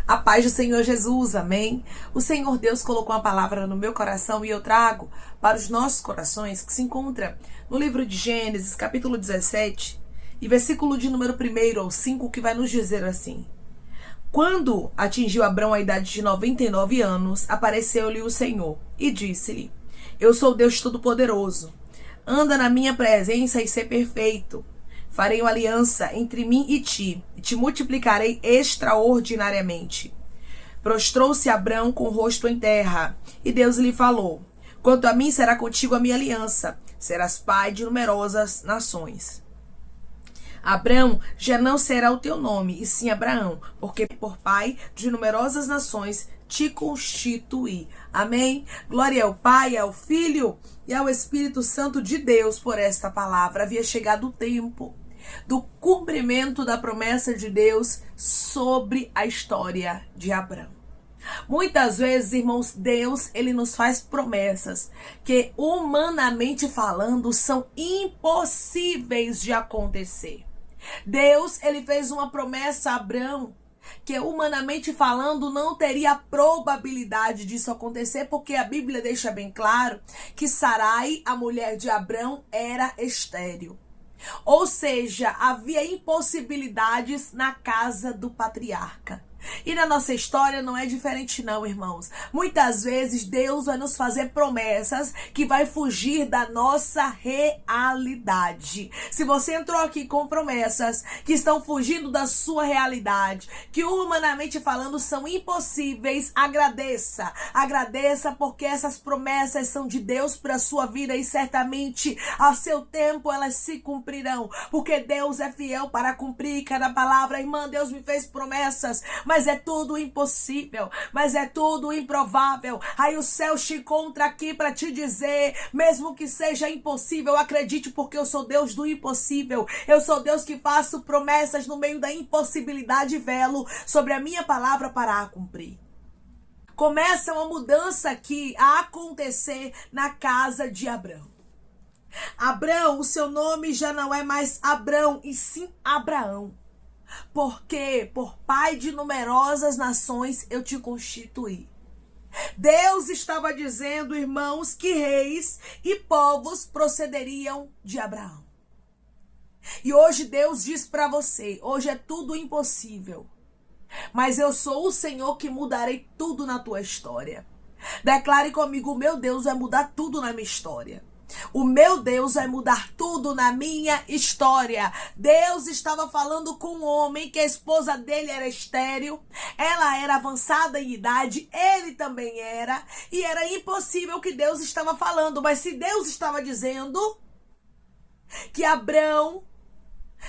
A paz do Senhor Jesus, amém? O Senhor Deus colocou uma palavra no meu coração e eu trago para os nossos corações, que se encontra no livro de Gênesis, capítulo 17, e versículo de número 1 ao 5, que vai nos dizer assim: Quando atingiu Abrão a idade de 99 anos, apareceu-lhe o Senhor e disse-lhe: Eu sou Deus Todo-Poderoso, anda na minha presença e ser perfeito. Farei uma aliança entre mim e te multiplicarei extraordinariamente. Prostrou-se Abrão com o rosto em terra, e Deus lhe falou: Quanto a mim, será contigo a minha aliança, serás pai de numerosas nações. Abrão já não será o teu nome, e sim Abraão, porque por pai de numerosas nações te constituí. Amém? Glória ao Pai, ao Filho e ao Espírito Santo de Deus por esta palavra. Havia chegado o tempo do cumprimento da promessa de Deus sobre a história de Abrão. Muitas vezes, irmãos, Deus, ele nos faz promessas que, humanamente falando, são impossíveis de acontecer. Deus, ele fez uma promessa a Abrão que, humanamente falando, não teria probabilidade disso acontecer, porque a Bíblia deixa bem claro que Sarai, a mulher de Abrão, era estéril. Ou seja, havia impossibilidades na casa do patriarca. E na nossa história não é diferente não, irmãos. Muitas vezes Deus vai nos fazer promessas que vai fugir da nossa realidade. Se você entrou aqui com promessas que estão fugindo da sua realidade, que humanamente falando são impossíveis, agradeça. Agradeça porque essas promessas são de Deus para a sua vida e certamente a seu tempo elas se cumprirão. Porque Deus é fiel para cumprir cada palavra. Irmã, Deus me fez promessas, mas é tudo impossível, mas é tudo improvável. Aí o céu te encontra aqui para te dizer, mesmo que seja impossível, acredite, porque eu sou Deus do impossível. Eu sou Deus que faço promessas no meio da impossibilidade e velo sobre a minha palavra para a cumprir. Começa uma mudança aqui a acontecer na casa de Abrão. Abrão, o seu nome já não é mais Abrão, e sim Abraão. Porque por pai de numerosas nações eu te constituí. Deus estava dizendo, irmãos, que reis e povos procederiam de Abraão. E hoje Deus diz para você, hoje é tudo impossível, mas eu sou o Senhor que mudarei tudo na tua história. Declare comigo: o meu Deus vai mudar tudo na minha história. O meu Deus vai mudar tudo na minha história. Deus estava falando com um homem que a esposa dele era estéril, ela era avançada em idade, ele também era, e era impossível o que Deus estava falando. Mas se Deus estava dizendo que Abrão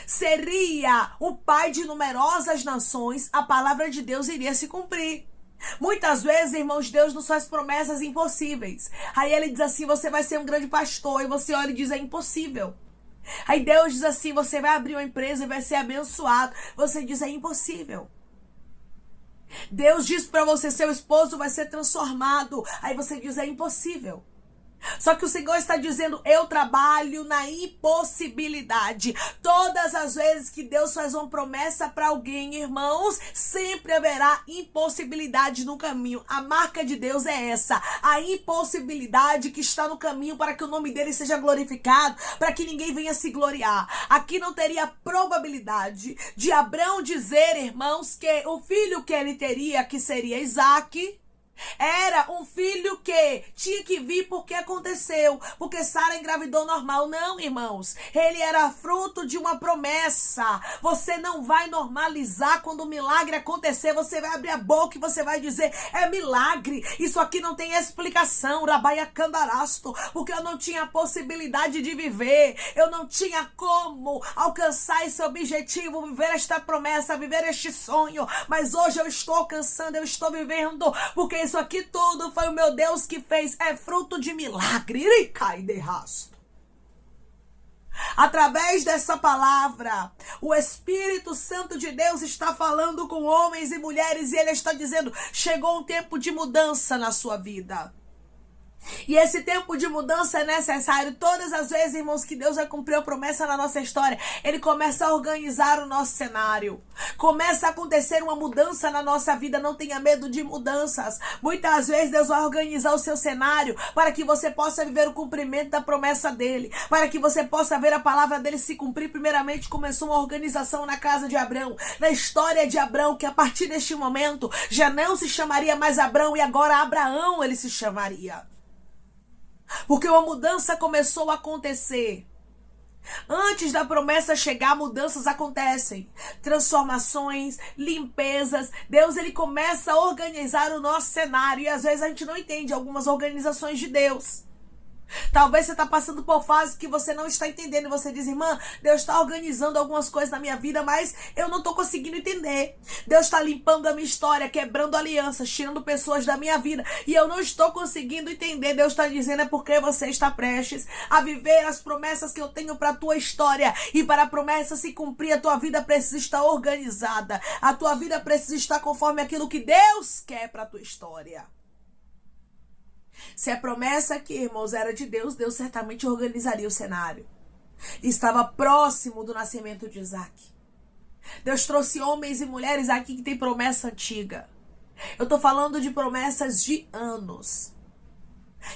seria o pai de numerosas nações, a palavra de Deus iria se cumprir. Muitas vezes, irmãos, Deus nos faz promessas impossíveis. Aí ele diz assim: você vai ser um grande pastor. E você olha e diz: é impossível. Aí Deus diz assim: você vai abrir uma empresa e vai ser abençoado. Você diz: é impossível. Deus diz para você: seu esposo vai ser transformado. Aí você diz: é impossível. Só que o Senhor está dizendo: eu trabalho na impossibilidade. Todas as vezes que Deus faz uma promessa para alguém, irmãos, sempre haverá impossibilidade no caminho. A marca de Deus é essa: a impossibilidade que está no caminho para que o nome dele seja glorificado, para que ninguém venha se gloriar. Aqui não teria probabilidade de Abrão dizer, irmãos, que o filho que ele teria, que seria Isaque, era um filho que tinha que vir porque aconteceu, porque Sara engravidou normal. Não, irmãos, ele era fruto de uma promessa. Você não vai normalizar quando o milagre acontecer. Você vai abrir a boca e você vai dizer: é milagre, isso aqui não tem explicação, Rabaia Candarasto, porque eu não tinha possibilidade de viver, eu não tinha como alcançar esse objetivo, viver esta promessa, viver este sonho, mas hoje eu estou alcançando, eu estou vivendo, porque isso aqui tudo foi o meu Deus que fez. É fruto de milagre. Cai de rasto. Através dessa palavra, o Espírito Santo de Deus está falando com homens e mulheres, e ele está dizendo: chegou um tempo de mudança na sua vida. E esse tempo de mudança é necessário. Todas as vezes, irmãos, que Deus vai cumprir a promessa na nossa história, Ele começa a organizar o nosso cenário. Começa a acontecer uma mudança na nossa vida. Não tenha medo de mudanças. Muitas vezes Deus vai organizar o seu cenário para que você possa viver o cumprimento da promessa dEle. Para que você possa ver a palavra dEle se cumprir. Primeiramente, começou uma organização na casa de Abrão. Na história de Abrão, que a partir deste momento já não se chamaria mais Abrão e agora Abraão ele se chamaria. Porque uma mudança começou a acontecer. Antes da promessa chegar, mudanças acontecem. Transformações, limpezas. Deus ele começa a organizar o nosso cenário. E às vezes a gente não entende algumas organizações de Deus. Talvez você está passando por fases que você não está entendendo. E você diz, irmã, Deus está organizando algumas coisas na minha vida, mas eu não estou conseguindo entender. Deus está limpando a minha história, quebrando alianças, tirando pessoas da minha vida. E eu não estou conseguindo entender. Deus está dizendo, é porque você está prestes a viver as promessas que eu tenho para a tua história. E para a promessa se cumprir, a tua vida precisa estar organizada. A tua vida precisa estar conforme aquilo que Deus quer para a tua história. Se a promessa aqui, irmãos, era de Deus, Deus certamente organizaria o cenário. Estava próximo do nascimento de Isaac. Deus trouxe homens e mulheres aqui que têm promessa antiga. Eu estou falando de promessas de anos.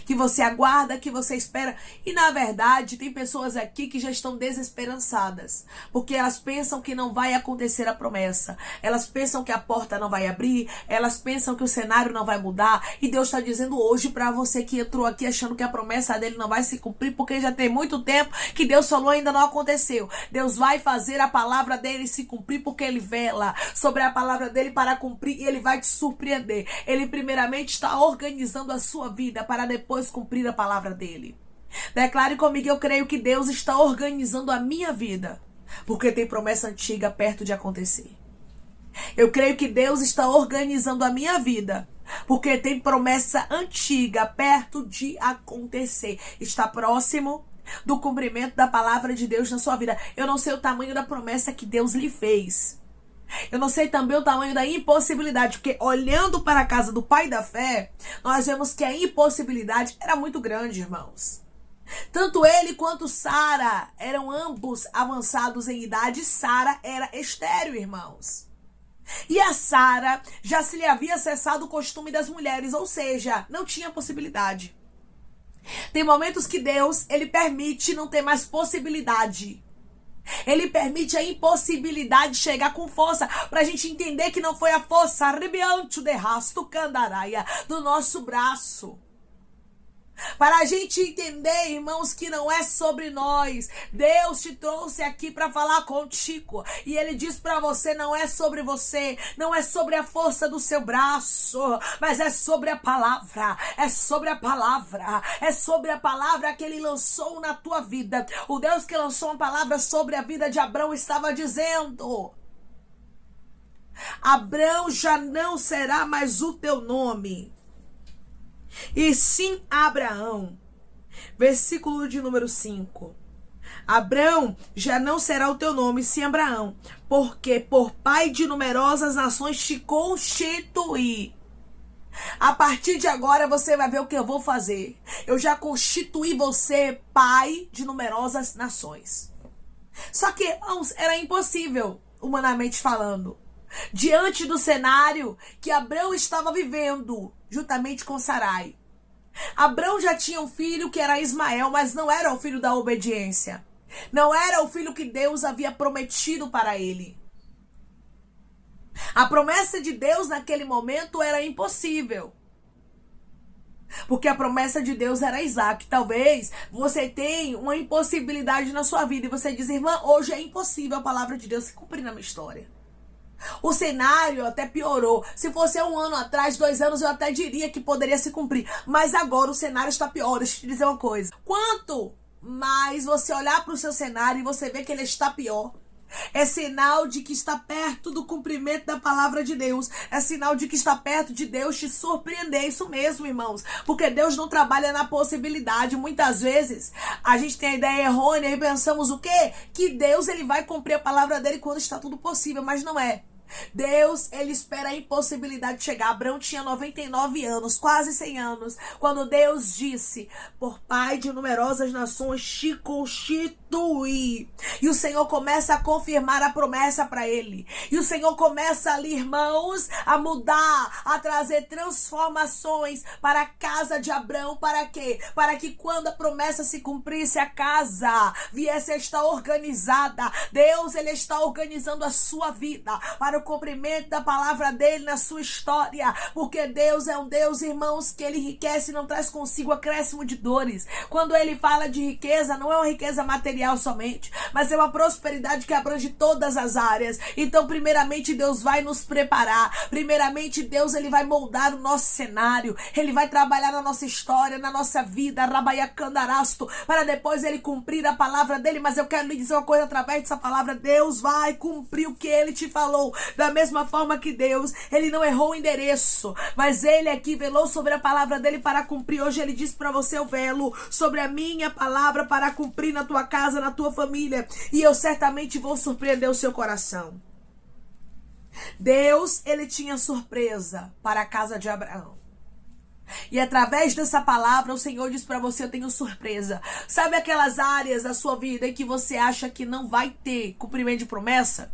Que você aguarda, que você espera. E na verdade, tem pessoas aqui que já estão desesperançadas. Porque elas pensam que não vai acontecer a promessa. Elas pensam que a porta não vai abrir. Elas pensam que o cenário não vai mudar. E Deus está dizendo hoje para você que entrou aqui achando que a promessa dele não vai se cumprir. Porque já tem muito tempo que Deus falou ainda não aconteceu. Deus vai fazer a palavra dele se cumprir porque ele vela sobre a palavra dele para cumprir. E ele vai te surpreender. Ele primeiramente está organizando a sua vida para depois cumprir a palavra dele. Declare comigo, eu creio que Deus está organizando a minha vida, porque tem promessa antiga perto de acontecer. Eu creio que Deus está organizando a minha vida, porque tem promessa antiga perto de acontecer. Está próximo do cumprimento da palavra de Deus na sua vida. Eu não sei o tamanho da promessa que Deus lhe fez. Eu não sei também o tamanho da impossibilidade, porque olhando para a casa do pai da fé, nós vemos que a impossibilidade era muito grande, irmãos. Tanto ele quanto Sara eram ambos avançados em idade. Sara era estéril, irmãos. E a Sara já se lhe havia cessado o costume das mulheres, ou seja, não tinha possibilidade. Tem momentos que Deus, ele permite não ter mais possibilidade. Ele permite a impossibilidade chegar com força para a gente entender que não foi a força arrebiante de rasto candaraia do nosso braço. Para a gente entender, irmãos, que não é sobre nós. Deus te trouxe aqui para falar contigo. E Ele diz para você, não é sobre você. Não é sobre a força do seu braço. Mas é sobre a palavra. É sobre a palavra. É sobre a palavra que Ele lançou na tua vida. O Deus que lançou uma palavra sobre a vida de Abrão estava dizendo: Abrão já não será mais o teu nome, e sim Abraão. Versículo de número 5. Abrão já não será o teu nome, sim Abraão, porque por pai de numerosas nações te constituí. A partir de agora você vai ver o que eu vou fazer. Eu já constituí você pai de numerosas nações. Só que era impossível, humanamente falando, diante do cenário que Abrão estava vivendo juntamente com Sarai. Abrão já tinha um filho que era Ismael, mas não era o filho da obediência. Não era o filho que Deus havia prometido para ele. A promessa de Deus naquele momento era impossível. Porque a promessa de Deus era Isaac. Talvez você tenha uma impossibilidade na sua vida e você diz, irmã, hoje é impossível a palavra de Deus se cumprir na minha história. O cenário até piorou. Se fosse 1 ano atrás, 2 anos, eu até diria que poderia se cumprir. Mas agora o cenário está pior. Deixa eu te dizer uma coisa. Quanto mais você olhar para o seu cenário e você ver que ele está pior, é sinal de que está perto do cumprimento da palavra de Deus. É sinal de que está perto de Deus te surpreender. Isso mesmo, irmãos. Porque Deus não trabalha na possibilidade. Muitas vezes a gente tem a ideia errônea e pensamos o quê? Que Deus ele vai cumprir a palavra dele quando está tudo possível. Mas não é. Deus, ele espera a impossibilidade de chegar. Abraão tinha 99 anos, quase 100 anos, quando Deus disse: por pai de numerosas nações te constitui. E o Senhor começa a confirmar a promessa para ele. E o Senhor começa ali, irmãos, a mudar, a trazer transformações para a casa de Abraão. Para quê? Para que quando a promessa se cumprisse, a casa viesse a estar organizada. Deus, ele está organizando a sua vida para o cumprimento da palavra dele na sua história, porque Deus é um Deus, irmãos, que ele enriquece e não traz consigo acréscimo de dores. Quando ele fala de riqueza, não é uma riqueza material somente, mas é uma prosperidade que abrange todas as áreas. Então, primeiramente, Deus vai nos preparar. Primeiramente, Deus, ele vai moldar o nosso cenário, ele vai trabalhar na nossa história, na nossa vida, rabaiacandarasto, para depois ele cumprir a palavra dele. Mas eu quero lhe dizer uma coisa através dessa palavra: Deus vai cumprir o que ele te falou. Da mesma forma que Deus, ele não errou o endereço, mas ele aqui velou sobre a palavra dele para cumprir. Hoje ele diz para você: eu velo sobre a minha palavra para cumprir na tua casa, na tua família, e eu certamente vou surpreender o seu coração. Deus, ele tinha surpresa para a casa de Abraão. E através dessa palavra, o Senhor diz para você: eu tenho surpresa. Sabe aquelas áreas da sua vida em que você acha que não vai ter cumprimento de promessa?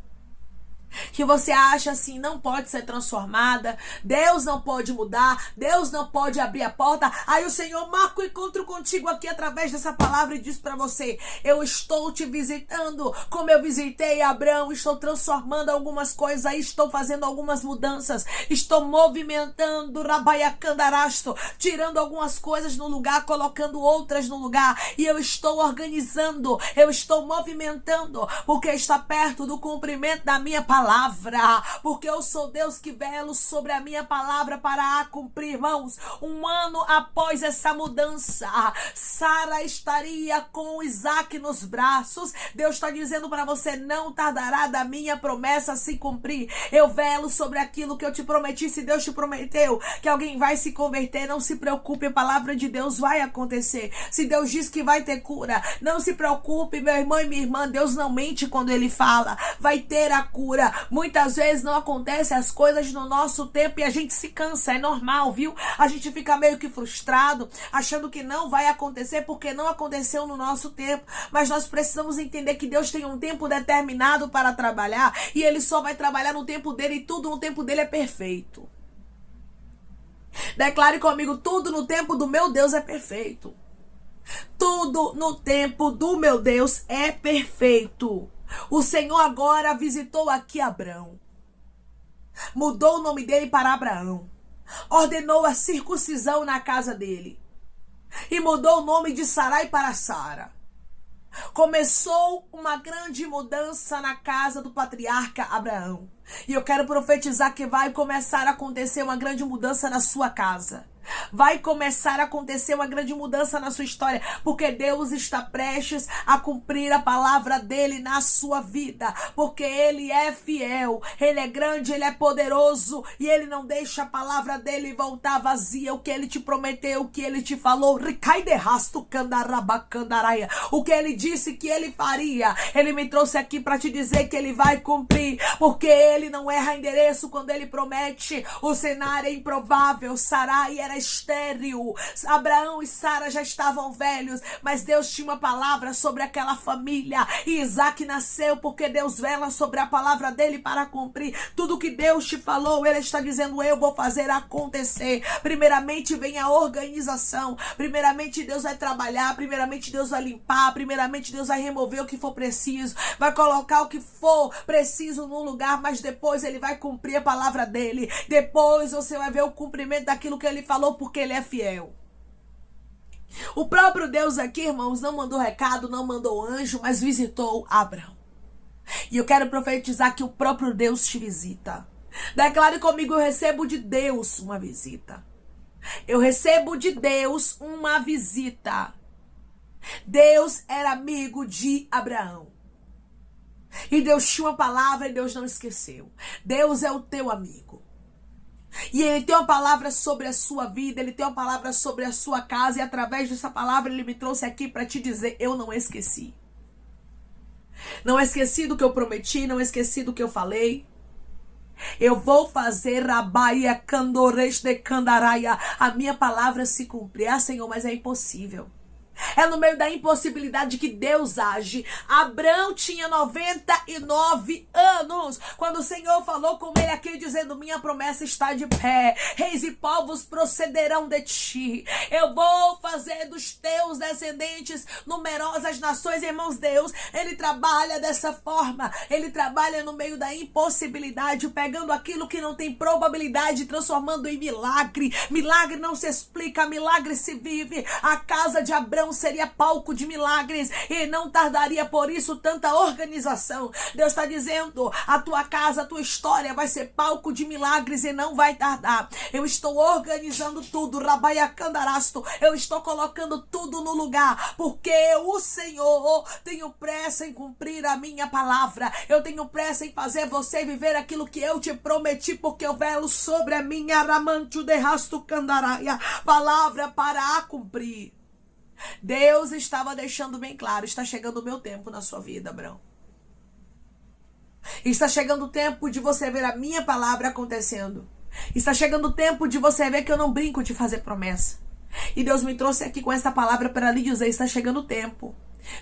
Que você acha assim, não pode ser transformada, Deus não pode mudar, Deus não pode abrir a porta. Aí o Senhor marca o encontro contigo aqui através dessa palavra e diz para você: eu estou te visitando como eu visitei Abraão, estou transformando algumas coisas aí, estou fazendo algumas mudanças, estou movimentando, rabaiacandarasto, tirando algumas coisas no lugar, colocando outras no lugar, e eu estou organizando, eu estou movimentando, porque está perto do cumprimento da minha palavra, porque eu sou Deus que velo sobre a minha palavra para a cumprir. Irmãos, um ano após essa mudança, Sara estaria com Isaac nos braços. Deus está dizendo para você: não tardará da minha promessa se cumprir. Eu velo sobre aquilo que eu te prometi. Se Deus te prometeu que alguém vai se converter, não se preocupe, a palavra de Deus vai acontecer. Se Deus diz que vai ter cura, não se preocupe, meu irmão e minha irmã, Deus não mente quando ele fala, vai ter a cura. Muitas vezes não acontecem as coisas no nosso tempo e a gente se cansa, é normal, viu? A gente fica meio que frustrado, achando que não vai acontecer porque não aconteceu no nosso tempo. Mas nós precisamos entender que Deus tem um tempo determinado para trabalhar e ele só vai trabalhar no tempo dele, e tudo no tempo dele é perfeito. Declare comigo: tudo no tempo do meu Deus é perfeito. Tudo no tempo do meu Deus é perfeito. O Senhor agora visitou aqui Abraão, mudou o nome dele para Abraão, ordenou a circuncisão na casa dele e mudou o nome de Sarai para Sara. Começou uma grande mudança na casa do patriarca Abraão. E eu quero profetizar que vai começar a acontecer uma grande mudança na sua casa. Vai começar a acontecer uma grande mudança na sua história, porque Deus está prestes a cumprir a palavra dele na sua vida, porque ele é fiel, ele é grande, ele é poderoso, e ele não deixa a palavra dele voltar vazia. O que ele te prometeu, o que ele te falou, o que ele disse que ele faria, ele me trouxe aqui para te dizer que ele vai cumprir, porque ele não erra endereço quando ele promete. O cenário é improvável. Sarai era estéril, Abraão e Sara já estavam velhos, mas Deus tinha uma palavra sobre aquela família, e Isaac nasceu porque Deus vela sobre a palavra dele para cumprir. Tudo que Deus te falou, ele está dizendo: eu vou fazer acontecer. Primeiramente vem a organização, primeiramente Deus vai trabalhar, primeiramente Deus vai limpar, primeiramente Deus vai remover o que for preciso, vai colocar o que for preciso no lugar, mas depois ele vai cumprir a palavra dele. Depois você vai ver o cumprimento daquilo que ele falou, porque ele é fiel. O próprio Deus aqui, irmãos, não mandou recado, não mandou anjo, mas visitou Abraão. E eu quero profetizar que o próprio Deus te visita. Declare comigo: eu recebo de Deus uma visita. Eu recebo de Deus uma visita. Deus era amigo de Abraão. E Deus tinha uma palavra e Deus não esqueceu. Deus é o teu amigo. E ele tem uma palavra sobre a sua vida, ele tem uma palavra sobre a sua casa, e através dessa palavra ele me trouxe aqui para te dizer: eu não esqueci. Não esqueci do que eu prometi, não esqueci do que eu falei. Eu vou fazer Rabaia Candores de Candaraia. A minha palavra se cumprir. Ah, Senhor, mas é impossível. É no meio da impossibilidade que Deus age. Abrão tinha 99 anos quando o Senhor falou com ele aqui dizendo: minha promessa está de pé, reis e povos procederão de ti, eu vou fazer dos teus descendentes numerosas nações. Irmãos, Deus, ele trabalha dessa forma. Ele trabalha no meio da impossibilidade, pegando aquilo que não tem probabilidade, transformando em milagre. Milagre não se explica, milagre se vive. A casa de Abrão seria palco de milagres e não tardaria por isso tanta organização. Deus está dizendo: a tua casa, a tua história vai ser palco de milagres e não vai tardar. Eu estou organizando tudo, Rabaia Candarasto. Eu estou colocando tudo no lugar, porque o Senhor, tenho pressa em cumprir a minha palavra. Eu tenho pressa em fazer você viver aquilo que eu te prometi, porque eu velo sobre a minha Ramancho de Rasto Candaraia, palavra para a cumprir. Deus estava deixando bem claro: está chegando o meu tempo na sua vida, Abrão. Está chegando o tempo de você ver a minha palavra acontecendo. Está chegando o tempo de você ver que eu não brinco de fazer promessa. E Deus me trouxe aqui com esta palavra para lhe dizer: está chegando o tempo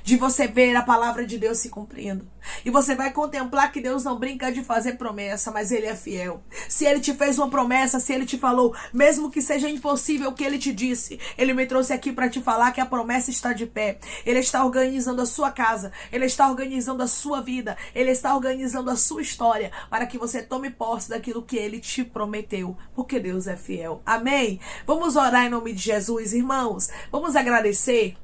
de você ver a palavra de Deus se cumprindo. E você vai contemplar que Deus não brinca de fazer promessa, mas Ele é fiel. Se Ele te fez uma promessa, se Ele te falou, mesmo que seja impossível o que Ele te disse, Ele me trouxe aqui para te falar que a promessa está de pé. Ele está organizando a sua casa, Ele está organizando a sua vida, Ele está organizando a sua história, para que você tome posse daquilo que Ele te prometeu, porque Deus é fiel. Amém? Vamos orar em nome de Jesus, irmãos. Vamos agradecer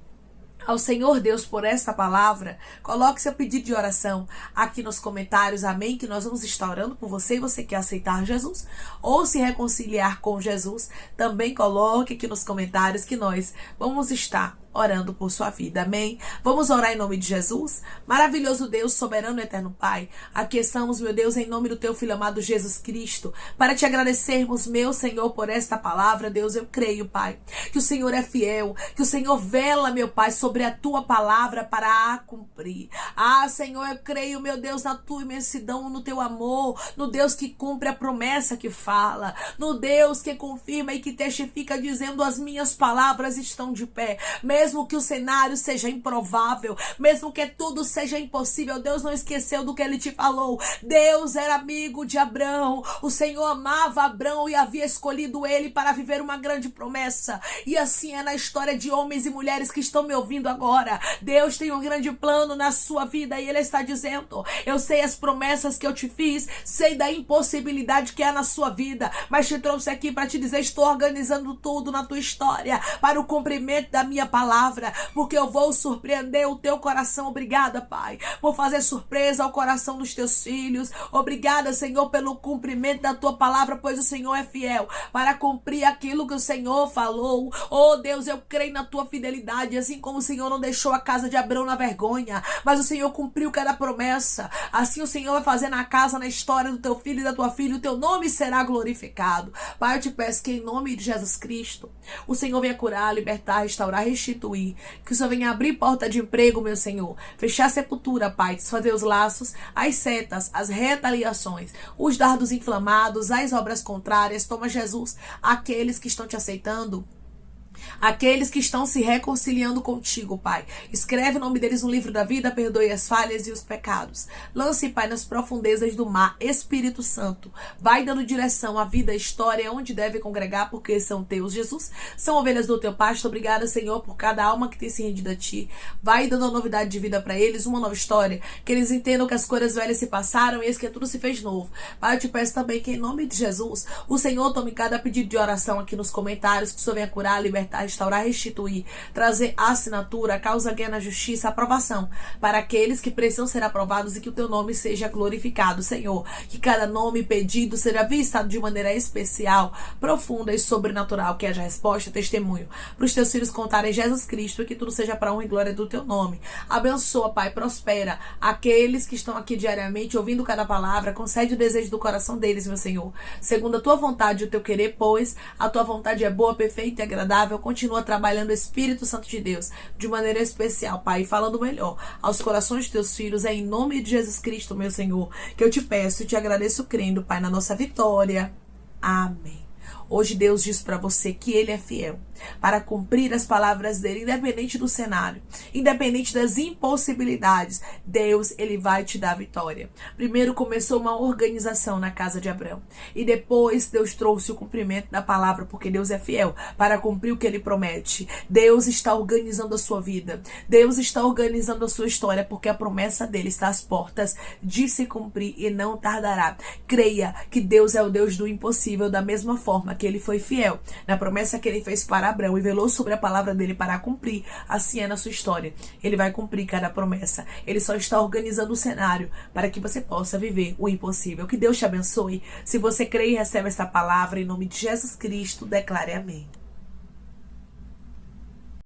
ao Senhor Deus por esta palavra. Coloque seu pedido de oração aqui nos comentários, amém? Que nós vamos estar orando por você. E você quer aceitar Jesus ou se reconciliar com Jesus, também coloque aqui nos comentários que nós vamos estar orando por sua vida, amém? Vamos orar em nome de Jesus? Maravilhoso Deus, soberano e eterno Pai, aqui estamos, meu Deus, em nome do teu Filho amado Jesus Cristo, para te agradecermos, meu Senhor, por esta palavra. Deus, eu creio, Pai, que o Senhor é fiel, que o Senhor vela, meu Pai, sobre a tua palavra para a cumprir. Ah, Senhor, eu creio, meu Deus, na tua imensidão, no teu amor, no Deus que cumpre a promessa que fala, no Deus que confirma e que testifica dizendo: as minhas palavras estão de pé. Mesmo que o cenário seja improvável, mesmo que tudo seja impossível, Deus não esqueceu do que Ele te falou. Deus era amigo de Abrão. O Senhor amava Abrão e havia escolhido ele para viver uma grande promessa. E assim é na história de homens e mulheres que estão me ouvindo agora. Deus tem um grande plano na sua vida e Ele está dizendo: eu sei as promessas que eu te fiz, sei da impossibilidade que há na sua vida, mas te trouxe aqui para te dizer: estou organizando tudo na tua história para o cumprimento da minha palavra, porque eu vou surpreender o teu coração. Obrigada, Pai, por fazer surpresa ao coração dos teus filhos. Obrigada, Senhor, pelo cumprimento da tua palavra, pois o Senhor é fiel para cumprir aquilo que o Senhor falou. Oh Deus, eu creio na tua fidelidade, assim como o Senhor não deixou a casa de Abrão na vergonha, mas o Senhor cumpriu cada promessa. Assim o Senhor vai fazer na casa, na história do teu filho e da tua filha. O teu nome será glorificado. Pai, eu te peço que em nome de Jesus Cristo o Senhor venha curar, libertar, restaurar, restituir. Que o Senhor venha abrir porta de emprego, meu Senhor. Fechar a sepultura, Pai. Desfazer os laços, as setas, as retaliações, os dardos inflamados, as obras contrárias. Toma, Jesus, aqueles que estão te aceitando, aqueles que estão se reconciliando contigo, Pai. Escreve o nome deles no livro da vida, perdoe as falhas e os pecados. Lance, Pai, nas profundezas do mar. Espírito Santo, vai dando direção à vida, à história, onde deve congregar, porque são teus, Jesus. São ovelhas do teu pasto. Obrigada, Senhor, por cada alma que tem se rendido a ti. Vai dando uma novidade de vida para eles, uma nova história. Que eles entendam que as coisas velhas se passaram e eis que tudo se fez novo. Pai, eu te peço também que em nome de Jesus, o Senhor tome cada pedido de oração aqui nos comentários, que o Senhor venha curar, libertar, restaurar, restituir, trazer a assinatura, a causa ganha na justiça, aprovação para aqueles que precisam ser aprovados e que o teu nome seja glorificado, Senhor. Que cada nome pedido seja visitado de maneira especial, profunda e sobrenatural, que haja resposta, testemunho para os teus filhos contarem Jesus Cristo e que tudo seja para honra e glória do teu nome. Abençoa, Pai, prospera aqueles que estão aqui diariamente ouvindo cada palavra, concede o desejo do coração deles, meu Senhor, segundo a tua vontade e o teu querer, pois a tua vontade é boa, perfeita e agradável. inabalável continua trabalhando o Espírito Santo de Deus de maneira especial, Pai, e falando melhor aos corações de teus filhos. É em nome de Jesus Cristo, meu Senhor, que eu te peço e te agradeço crendo, Pai, na nossa vitória. Amém. Hoje Deus diz para você que Ele é fiel para cumprir as palavras dele, independente do cenário, independente das impossibilidades. Deus, Ele vai te dar vitória. Primeiro começou uma organização na casa de Abraão e depois Deus trouxe o cumprimento da palavra, porque Deus é fiel para cumprir o que Ele promete. Deus está organizando a sua vida, Deus está organizando a sua história, porque a promessa dele está às portas de se cumprir e não tardará. Creia que Deus é o Deus do impossível, da mesma forma que Ele foi fiel na promessa que Ele fez para Abraão e velou sobre a palavra dele para cumprir. Assim é na sua história. Ele vai cumprir cada promessa. Ele só está organizando o cenário para que você possa viver o impossível. Que Deus te abençoe. Se você crê e recebe esta palavra, em nome de Jesus Cristo, declare amém.